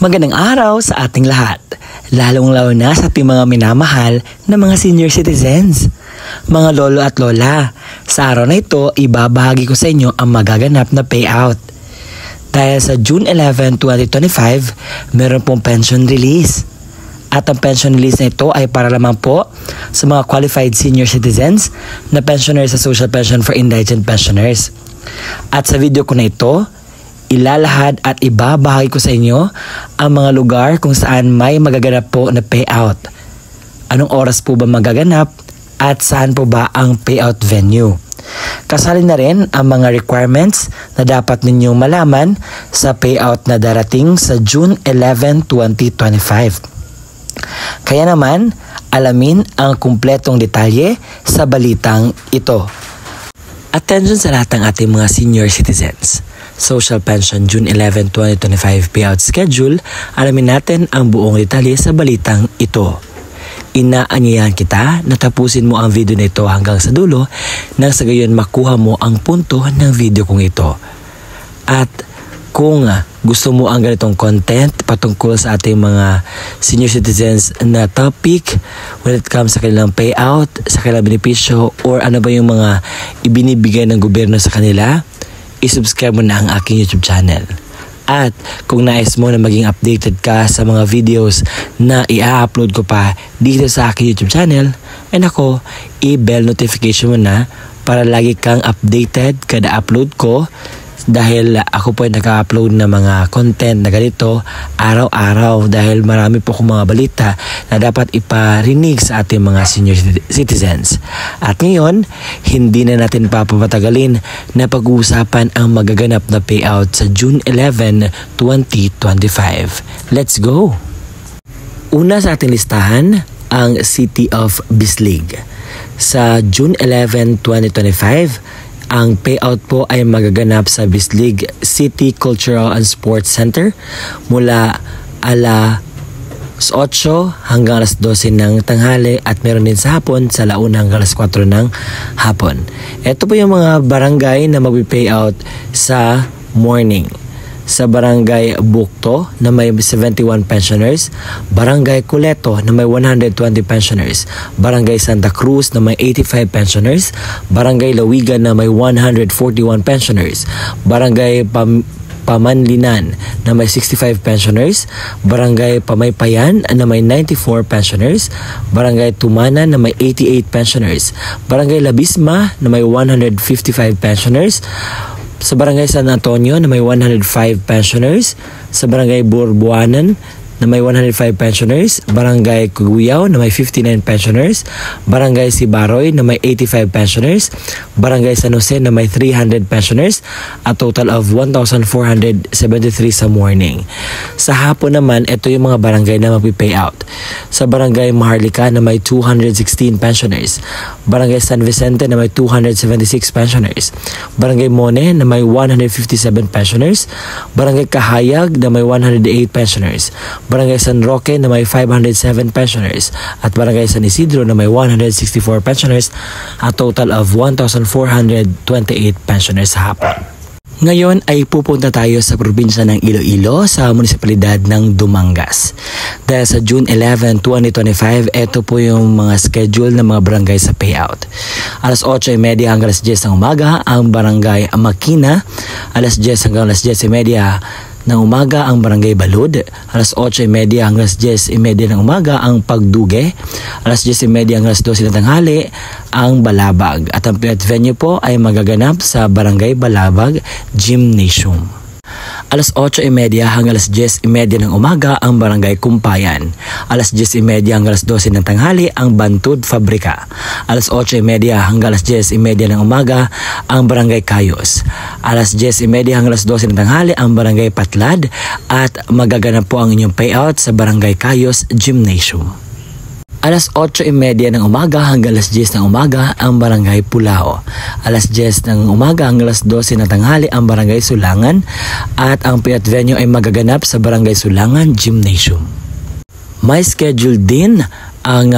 Magandang araw sa ating lahat, lalong-lalo na sa ating mga minamahal na mga senior citizens. Mga lolo at lola, sa araw na ito, ibabahagi ko sa inyo ang magaganap na payout. Dahil sa June 11, 2025, meron pong pension release. At ang pension release na ito ay para lamang po sa mga qualified senior citizens na pensioners sa Social Pension for Indigent Pensioners. At sa video ko na ito, ilalahad at ibabahagi ko sa inyo ang mga lugar kung saan may magaganap po na payout. Anong oras po ba magaganap at saan po ba ang payout venue? Kasali na rin ang mga requirements na dapat ninyong malaman sa payout na darating sa June 11, 2025. Kaya naman, alamin ang kumpletong detalye sa balitang ito. Attention sa lahat ng ating mga senior citizens. Social Pension June 11, 2025 payout schedule, alamin natin ang buong detalye sa balitang ito. Inaanyayahan kita na tapusin mo ang video na ito hanggang sa dulo nang sa gayon makuha mo ang punto ng video kong ito. At kung gusto mo ang ganitong content patungkol sa ating mga senior citizens na topic when it comes sa kanilang payout, sa kanilang benepisyo, or ano ba yung mga ibinibigay ng gobyerno sa kanila, i-subscribe mo na ang aking YouTube channel. At kung nais mo na maging updated ka sa mga videos na i-upload ko pa dito sa aking YouTube channel, ay nako, i-bell notification mo na para lagi kang updated kada upload ko, dahil ako po ay naka-upload ng mga content na ganito araw-araw dahil marami po akong mga balita na dapat iparinig sa ating mga senior citizens. At ngayon, hindi na natin papapatagalin na pag-uusapan ang magaganap na payout sa June 11, 2025. Let's go! Una sa ating listahan, ang City of Bislig. Sa June 11, 2025, ang payout po ay magaganap sa Bislig City Cultural and Sports Center mula alas 8 hanggang alas 12 ng tanghali at meron din sa hapon sa 1 hanggang alas 4 ng hapon. Ito po yung mga barangay na mag-payout sa morning. Sa Barangay Bukto na may 71 pensioners, Barangay Culeto na may 120 pensioners, Barangay Santa Cruz na may 85 pensioners, Barangay Lawigan na may 141 pensioners, Barangay Pamanlinan na may 65 pensioners, Barangay Pamaypayan na may 94 pensioners, Barangay Tumana na may 88 pensioners, Barangay Labisma na may 155 pensioners, sa Barangay San Antonio na may 105 pensioners, sa Barangay Burbuanan na may 105 pensioners, Barangay Cuguyaw na may 59 pensioners, Barangay Sibaroy na may 85 pensioners, Barangay San Jose na may 300 pensioners, a total of 1,473 sa morning. Sa hapon naman, ito yung mga barangay na magpi-payout. Sa Barangay Maharlika na may 216 pensioners, Barangay San Vicente na may 276 pensioners, Barangay Mone na may 157 pensioners, Barangay Kahayag na may 108 pensioners, Barangay San Roque na may 507 pensioners at Barangay San Isidro na may 164 pensioners, a total of 1,428 pensioners sa hapon. Ngayon ay pupunta tayo sa probinsya ng Iloilo sa munisipalidad ng Dumangas. Dahil sa June 11, 2025, ito po yung mga schedule ng mga barangay sa payout. Alas 8:30 hanggang alas 10 ng umaga ang Barangay Makina, alas 10 hanggang alas 10:30 ng umaga ang Barangay Balud, alas 8:30 hanggang alas 10:30 ng umaga ang Pagduge, alas 10:30 hanggang alas 12 ng tanghali ang Balabag. At ang payout venue po ay magaganap sa Barangay Balabag Gymnasium. Alas 8:30 hanggang alas 10:30 ng umaga ang Barangay Kumpayan. Alas 10:30 hanggang alas 12 ng tanghali ang Bantud Fabrika. Alas 8:30 hanggang alas 10:30 ng umaga ang Barangay Kayos. Alas 10:30 hanggang alas 12 ng tanghali ang Barangay Patlad at magaganap po ang inyong payout sa Barangay Kayos Gymnasium. Alas 8:30 ng umaga hanggang alas 10 ng umaga ang Barangay Pulao. Alas 10 ng umaga hanggang alas 12 ng tanghali ang Barangay Sulangan at ang payout venue ay magaganap sa Barangay Sulangan Gymnasium. May schedule din ang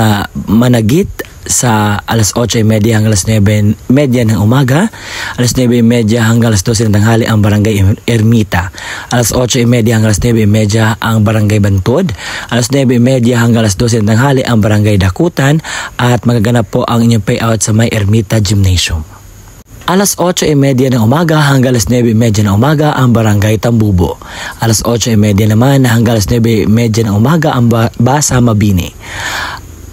Managit sa alas 8:30 hanggang alas 9:30 ng umaga. Alas 9:30 hanggang alas 12 ng tanghali ang Barangay Ermita. Alas 8:30 hanggang alas 9:30 ang Barangay Bantod. Alas 9:30 hanggang alas 12 ng tanghali ang Barangay Dakutan at magaganap po ang inyong payout sa may Ermita Gymnasium. Alas 8:30 ng umaga hanggang alas 9:30 ng umaga ang Barangay Tambubo. Alas 8:30 naman hanggang alas 9:30 ng umaga ang Basa Mabini.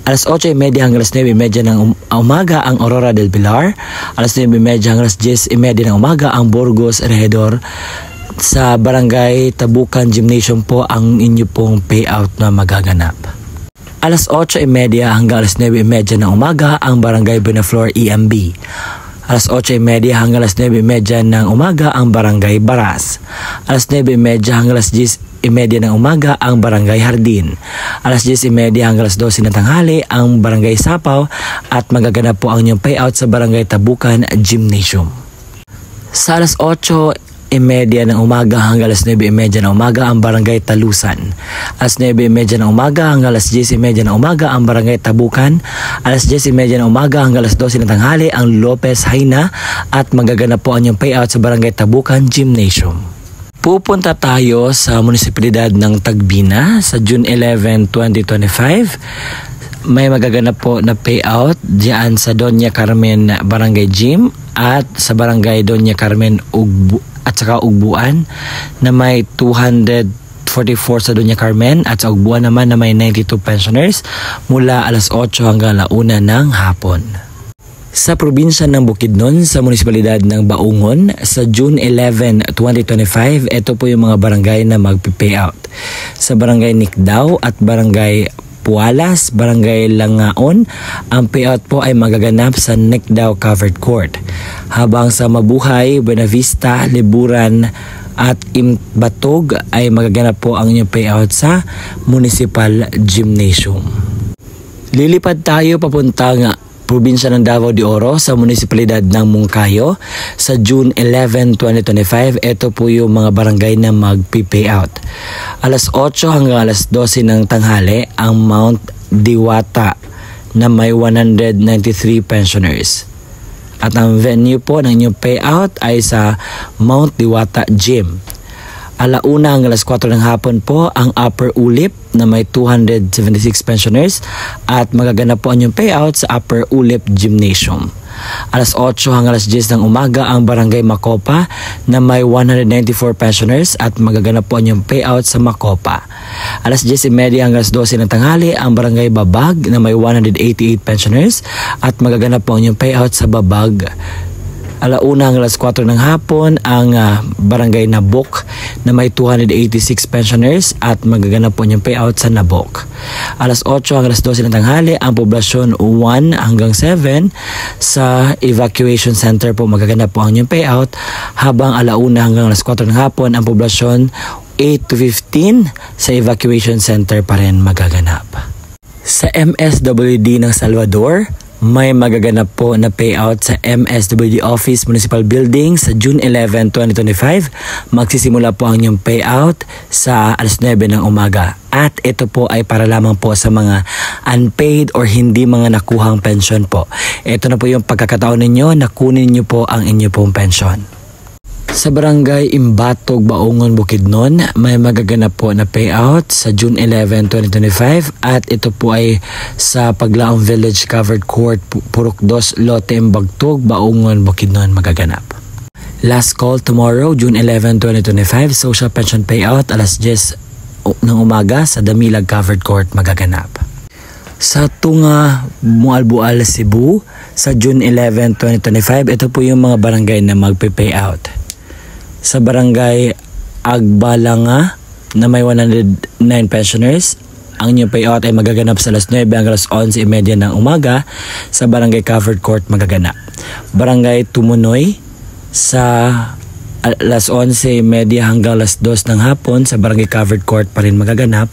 Alas 8:30 hanggang alas 9:30 ng umaga ang Aurora del Pilar. Alas 9:30 hanggang alas 10:30 ng umaga ang Burgos Regidor. Sa Barangay Tabukan Gymnasium po ang inyo pong payout na magaganap. Alas 8:30 hanggang alas 9:30 ng umaga ang Barangay Benaflor EMB. Alas 8:30 hanggang alas 9:30 ng umaga ang Barangay Baras. Alas 9:30 hanggang alas 10:30 ng umaga ang Barangay Hardin. Alas 10:30 hanggang alas 12 ng tanghali ang Barangay Sapaw at magaganap po ang inyong payout sa Barangay Tabukan Gymnasium. Sa alas 8:30 ng umaga hanggang alas 9:30 ng umaga ang Barangay Talusan. Alas 9:30 ng umaga hanggang alas 10:30 ng umaga ang Barangay Tabukan. Alas 10:30 ng umaga hanggang alas 12 ng tanghali ang Lopez Haina at magaganap po ang inyong payout sa Barangay Tabukan Gymnasium. Pupunta tayo sa munisipalidad ng Tagbina sa June 11, 2025. May magaganap po na payout diyan sa Doña Carmen Barangay Gym at sa Barangay Doña Carmen at saka Ugbuan na may 244 sa Doña Carmen at sa Ugbuan naman na may 92 pensioners mula alas 8 hanggang alauna ng hapon. Sa probinsya ng Bukidnon sa munisipalidad ng Baungon sa June 11, 2025, ito po yung mga barangay na magpi-payout. Sa Barangay Nikdao at Barangay Pualas, Barangay Langaon, ang payout po ay magaganap sa Nikdao Covered Court. Habang sa Mabuhay, Buenavista, Liburan at Imbatog ay magaganap po ang inyong payout sa Municipal Gymnasium. Lilipad tayo papuntang probinsya ng Davao de Oro sa munisipalidad ng Mungkayo sa June 11, 2025. Ito po yung mga barangay na magpi-payout. Alas 8 hanggang alas 12 ng tanghali ang Mount Diwata na may 193 pensioners. At ang venue po ng inyong payout ay sa Mount Diwata Gym. Alauna hanggang alas 4 ng hapon po ang Upper Ulip na may 276 pensioners at magaganap po ang inyong payout sa Upper Ulip Gymnasium. Alas 8 hanggang alas 10 ng umaga ang Barangay Macopa na may 194 pensioners at magaganap po ang inyong payout sa Macopa. Alas 10:30 hanggang alas 12 ng tanghali ang Barangay Babag na may 188 pensioners at magaganap po ang inyong payout sa Babag. Alauna hanggang alas 4 ng hapon ang Barangay Nabok na may 286 pensioners at magaganap po niyang payout sa Nabok. Alas 8 hanggang alas 12 ng tanghali ang poblasyon 1 hanggang 7 sa Evacuation Center po magaganap po ang inyong payout, habang alauna hanggang alas 4 ng hapon ang poblasyon 8 to 15 sa Evacuation Center pa rin magaganap. Sa MSWD ng Salvador, may magaganap po na payout sa MSWD Office Municipal Building sa June 11, 2025. Magsisimula po ang inyong payout sa alas 9 ng umaga. At ito po ay para lamang po sa mga unpaid or hindi mga nakuhang pensyon po. Ito na po yung pagkakataon ninyo na kunin nyo po ang inyo pong pensyon. Sa Barangay Imbatog, Baungon, Bukidnon, may magaganap po na payout sa June 11, 2025 at ito po ay sa Paglaong Village Covered Court, Purukdos, Lote, Imbagtog, Baungon, Bukidnon magaganap. Last call tomorrow, June 11, 2025, social pension payout alas 10 ng umaga sa Damilag Covered Court magaganap. Sa Tunga, Mualbual, Cebu, sa June 11, 2025, ito po yung mga barangay na magpe-payout. Sa Barangay Agbalanga na may 109 pensioners, ang inyong payout ay magaganap sa alas 9 hanggang alas 11:30 ng umaga sa Barangay Covered Court magaganap. Barangay Tumunoy sa alas 11:30 hanggang alas 2 ng hapon sa Barangay Covered Court pa rin magaganap.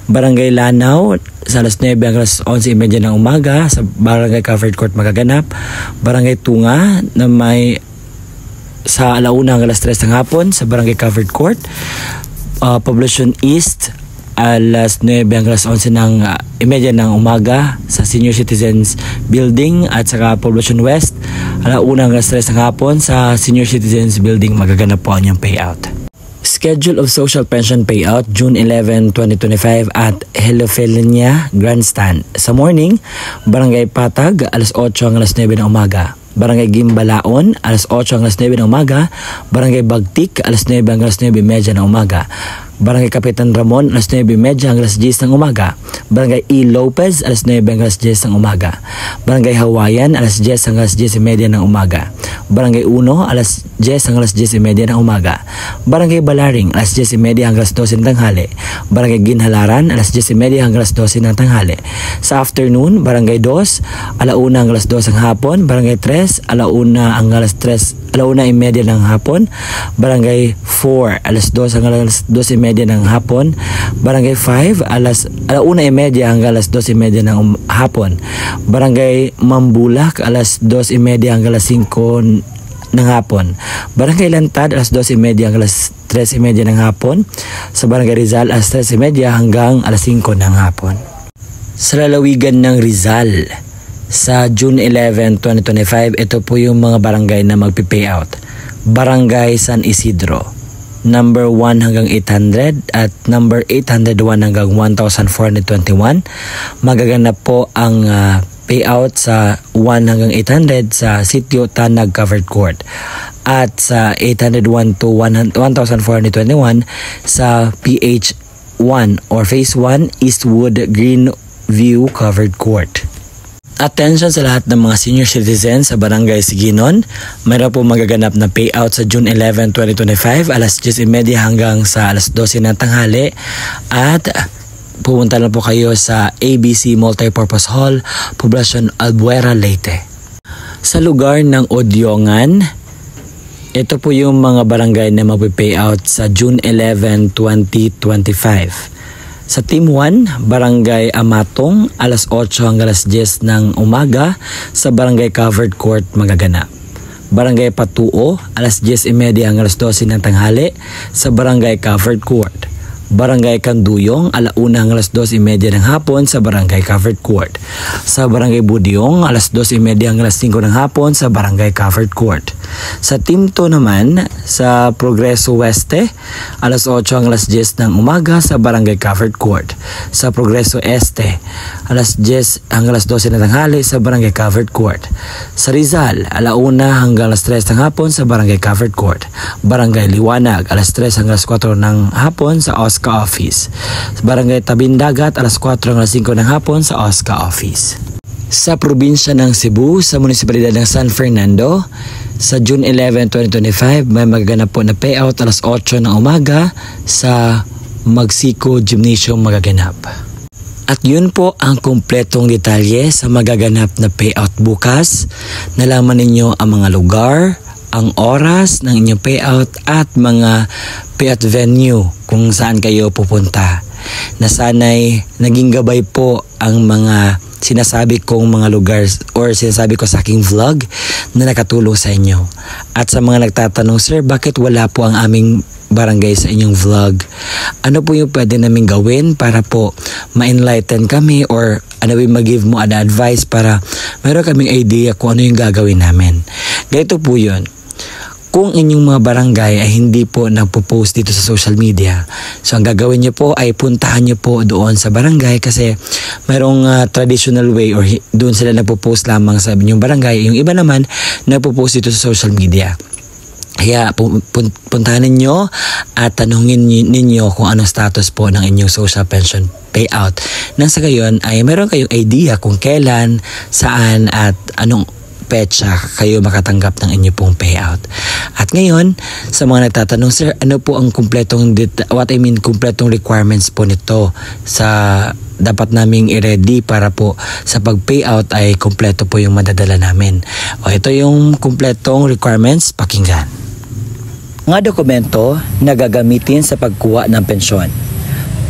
Barangay Lanao sa alas 9 hanggang alas 11:30 ng umaga sa Barangay Covered Court magaganap. Barangay Tunga na may sa alauna hanggang alas 3 ng hapon sa Barangay Covered Court. Poblacion East, alas 9 hanggang alas 11 ng imedya ng umaga sa Senior Citizens Building at saka Poblacion West. Alauna hanggang alas 3 ng hapon sa Senior Citizens Building magaganap po ang inyong payout. Schedule of Social Pension Payout June 11, 2025 at Helofelinia Grandstand. Sa morning, Barangay Patag, alas 8 hanggang alas 9 ng umaga. Barangay Gimbalaon, alas 8 hanggang alas 9 ng umaga. Barangay Bagtik, alas 9 hanggang alas 9:30 ng umaga. Barangay Kapitan Ramon, alas 9:30 hanggang alas 10 ng umaga. Barangay E. Lopez, alas 9 hanggang alas 10 ng umaga. Barangay Hawaiian, alas 10 hanggang alas 10:30 ng umaga. Barangay Uno, alas 10 hanggang alas 10:30 ng umaga. Barangay Balaring, alas 10:30 hanggang alas 12 ng tanghali. Barangay Ginhalaran, alas 10:30 hanggang alas 12 ng tanghali. Sa afternoon, Barangay 2, alauna hanggang alas 2 ng hapon. Barangay 3, alauna hanggang alas 1:30 ng hapon. Barangay 4, alas 2 hanggang alas 2:30 ng hapon. Barangay 5, alauna 1:30 hanggang alas 2:30 ng hapon. Barangay Mambulak, alas 2:30 hanggang alas 5 ng hapon. Barangay Lantad, alas 2:30 hanggang alas 3:30 ng hapon. Sa Barangay Rizal, alas 3:30 hanggang alas 5 ng hapon. Sa lalawigan ng Rizal, sa June 11, 2025, ito po yung mga barangay na magpipayout. Barangay San Isidro, number 1 hanggang 800 at number 801 hanggang 1,421. Magaganap po ang payout sa 1 hanggang 800 sa Sitio Tanag Covered Court at sa 801 to 1,421 sa PH1 or Phase 1 Eastwood Greenview Covered Court. Attention sa lahat ng mga senior citizens sa Barangay Siginon. Mayroon po magaganap na payout sa June 11, 2025, alas 10:30 hanggang sa alas 12 ng tanghali. At pumunta lang po kayo sa ABC Multipurpose Hall, Poblacion Albuera, Leyte. Sa lugar ng Odyongan, ito po yung mga barangay na magpipayout sa June 11, 2025. Sa Team 1, Barangay Amatong, alas 8 hanggang alas 10 ng umaga sa Barangay Covered Court magaganap. Barangay Patuo, alas 10:30 hanggang alas 12 ng tanghali sa Barangay Covered Court. Barangay Kanduyong, alauna hanggang alas 2:30 ng hapon sa Barangay Covered Court. Sa Barangay Budiong, alas 2:30 hanggang alas 5 ng hapon sa Barangay Covered Court. Sa Team 2 naman, sa Progreso Weste, alas 8 hanggang alas 10 ng umaga sa Barangay Covered Court. Sa Progreso Este, alas 10 hanggang alas 12 ng tanghali sa Barangay Covered Court. Sa Rizal, alauna hanggang alas 3 ng hapon sa Barangay Covered Court. Barangay Liwanag, alas 3 hanggang alas 4 ng hapon sa OSCA Office. Sa Barangay Tabindagat, alas 4 hanggang alas 5 ng hapon sa OSCA Office. Sa probinsya ng Cebu, sa munisipalidad ng San Fernando, sa June 11, 2025, may magaganap po na payout alas 8 ng umaga sa Magsiko Gymnasium magaganap. At yun po ang kumpletong detalye sa magaganap na payout bukas. Nalaman ninyo ang mga lugar, ang oras ng inyong payout at mga payout venue kung saan kayo pupunta. Na sana'y naging gabay po ang mga sinasabi kong mga lugar or sinasabi ko sa aking vlog na nakatulong sa inyo. At sa mga nagtatanong, sir, bakit wala po ang aming barangay sa inyong vlog? Ano po yung pwede namin gawin para po ma-enlighten kami or ano yung mag-give mo an advice para mayroon kaming idea kung ano yung gagawin namin. Ganito po yun. Kung inyong mga barangay ay hindi po nagpo-post dito sa social media, so ang gagawin nyo po ay puntahan nyo po doon sa barangay kasi mayroong traditional way or doon sila nagpo-post lamang sa inyong barangay. Yung iba naman nagpo-post dito sa social media. Kaya puntahan ninyo at tanungin ninyo kung anong status po ng inyong social pension payout. Nang sa gayon ay meron kayong idea kung kailan, saan at anong petsa kayo makatanggap ng inyo pong payout. At ngayon, sa mga nagtatanong, sir, ano po ang kumpletong kumpletong requirements po nito sa dapat naming i-ready para po sa pag-payout ay kumpleto po yung madadala namin. O ito yung kumpletong requirements, pakinggan. Mga dokumento na gagamitin sa pagkuha ng pensyon.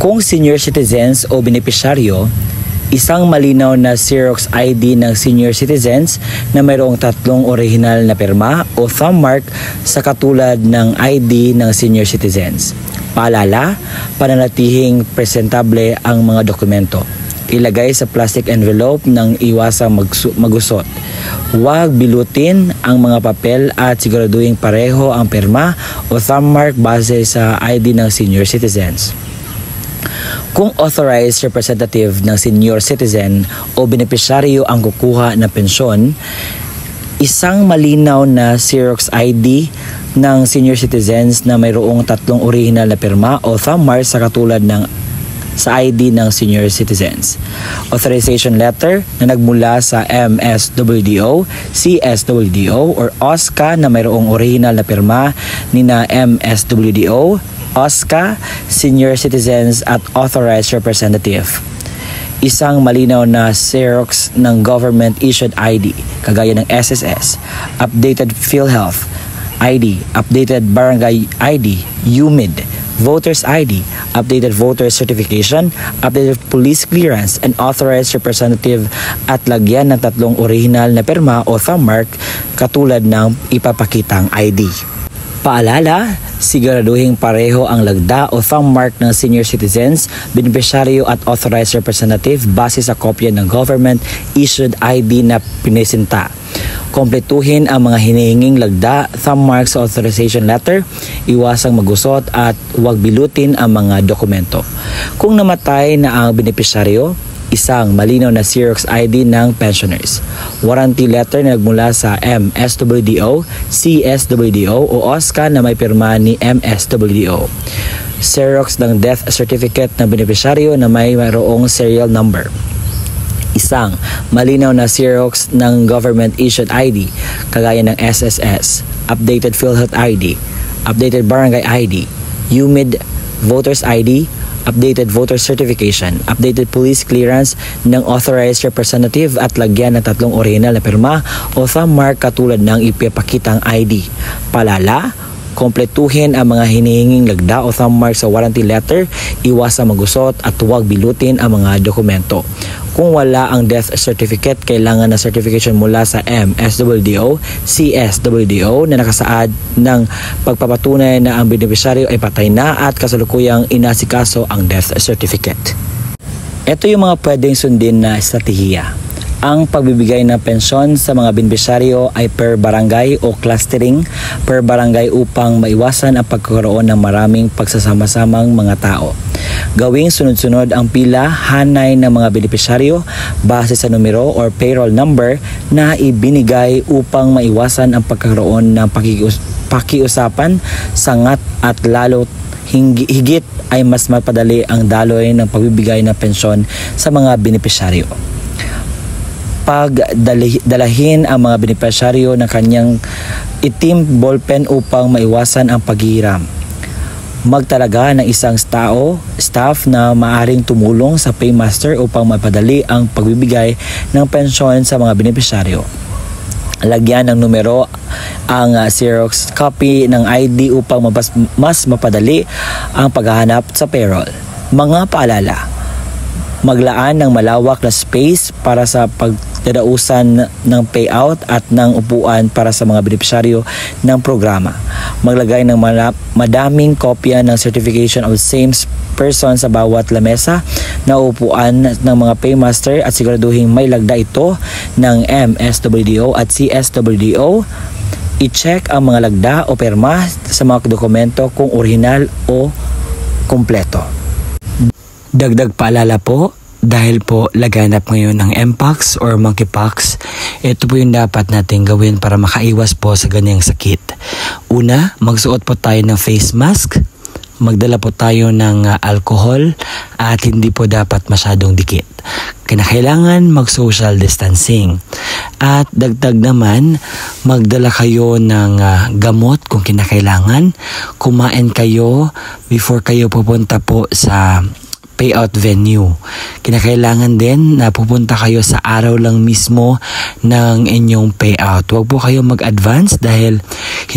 Kung senior citizens o benepisyaryo, Isang malinaw na Xerox ID ng senior citizens na mayroong 3 orihinal na pirma o thumb mark sa katulad ng ID ng senior citizens. Paalala, pananatihing presentable ang mga dokumento. Ilagay sa plastic envelope nang iwasang magusot. Huwag bilutin ang mga papel at siguraduhin pareho ang pirma o thumb mark base sa ID ng senior citizens. Kung authorized representative ng senior citizen o benepisyaryo ang kukuha ng pensyon, isang malinaw na Xerox ID ng senior citizens na mayroong 3 original na pirma o thumb mark sa katulad ng sa ID ng senior citizens. Authorization letter na nagmula sa MSWDO, CSWDO or OSCA na mayroong original na pirma ni na MSWDO, OSCA, senior citizens at authorized representative. Isang malinaw na Xerox ng government-issued ID, kagaya ng SSS, updated PhilHealth ID, updated Barangay ID, UMID, Voters ID, updated voter certification, updated police clearance, and authorized representative at lagyan ng 3 original na pirma o thumb mark katulad ng ipapakitang ID. Paalala, siguraduhin pareho ang lagda o thumb mark ng senior citizens, benepisyaryo at authorized representative base sa kopya ng government-issued ID na pinesinta. Kompletuhin ang mga hinihinging lagda, thumb marks sa authorization letter, iwasang magusot at huwag bilutin ang mga dokumento. Kung namatay na ang benepisyaryo, isang malinaw na Xerox ID ng pensioners. Warranty letter na nagmula sa MSWDO, CSWDO o OSCA na may pirma ni MSWDO. Xerox ng death certificate ng benepisyaryo na may mayroong serial number. Isang malinaw na Xerox ng government-issued ID, kagaya ng SSS, updated PhilHealth ID, updated Barangay ID, UMID, Voters ID, updated voter certification, updated police clearance ng authorized representative at lagyan ng 3 original na pirma o thumb mark katulad ng ipapakitang ID. Paalala, kompletuhin ang mga hinihinging lagda o thumb mark sa warranty letter, iwasang magusot at huwag bilutin ang mga dokumento. Kung wala ang death certificate, kailangan na certification mula sa MSWDO, CSWDO na nakasaad ng pagpapatunay na ang benepisyaryo ay patay na at kasalukuyang inasikaso ang death certificate. Ito yung mga pwedeng sundin na estratehiya. Ang pagbibigay ng pensyon sa mga benepisyaryo ay per barangay o clustering per barangay upang maiwasan ang pagkakaroon ng maraming pagsasama-samang mga tao. Gawing sunod-sunod ang pila hanay ng mga benepisyaryo base sa numero or payroll number na ibinigay upang maiwasan ang pagkakaroon ng pakiusapan, sangat at lalo higit ay mas mapadali ang daloy ng pagbibigay ng pensyon sa mga benepisyaryo. Pagdalahin ang mga benepisyaryo ng kanyang itim ballpen upang maiwasan ang paghihiram. Magtalaga ng isang staff na maaring tumulong sa paymaster upang mapadali ang pagbibigay ng pensyon sa mga benepisyaryo. Lagyan ng numero ang Xerox copy ng ID upang mas mapadali ang paghahanap sa payroll. Mga paalala, maglaan ng malawak na space para sa pagdadausan ng payout at ng upuan para sa mga benepisyaryo ng programa. Maglagay ng madaming kopya ng certification of same person sa bawat lamesa na upuan ng mga paymaster at siguraduhin may lagda ito ng MSWDO at CSWDO. I-check ang mga lagda o perma sa mga dokumento kung orihinal o kumpleto. Dagdag paalala po, dahil po laganap ngayon ng Mpox or Monkeypox, ito po yung dapat natin gawin para makaiwas po sa ganyang sakit. Una, magsuot po tayo ng face mask, magdala po tayo ng alcohol at hindi po dapat masyadong dikit. Kinakailangan mag-social distancing. At dagdag naman, magdala kayo ng gamot kung kinakailangan. Kumain kayo before kayo pupunta po sa payout venue. Kinakailangan din na pupunta kayo sa araw lang mismo ng inyong payout. Huwag po kayo mag-advance dahil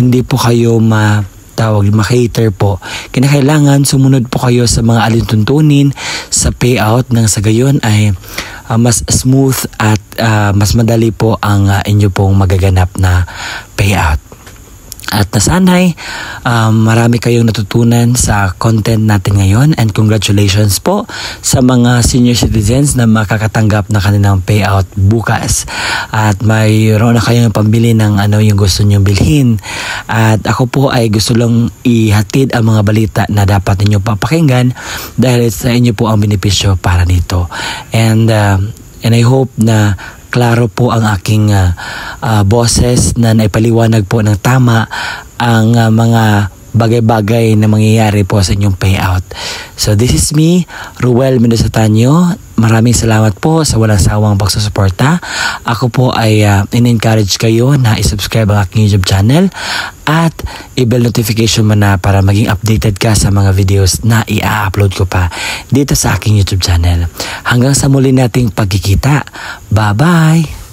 hindi po kayo makater po. Kinakailangan sumunod po kayo sa mga alintuntunin sa payout nang sa gayon ay mas smooth at mas madali po ang inyo pong magaganap na payout. At nasanay, marami kayong natutunan sa content natin ngayon, and congratulations po sa mga senior citizens na makakatanggap na kanilang payout bukas. At mayroon na kayong pambili ng yung gusto nyong bilhin. At ako po ay gusto lang ihatid ang mga balita na dapat ninyo papakinggan dahil sa inyo po ang benepisyo para dito. And I hope na klaro po ang aking boses na naipaliwanag po ng tama ang mga bagay-bagay na mangyayari po sa inyong payout. So this is me, Ruel Mendoza Tanyo. Maraming salamat po sa walang sawang pagsusuporta. Ako po ay in-encourage kayo na isubscribe ang aking YouTube channel at i-bell notification mo na para maging updated ka sa mga videos na i-upload ko pa dito sa aking YouTube channel. Hanggang sa muli nating pagkikita. Bye-bye!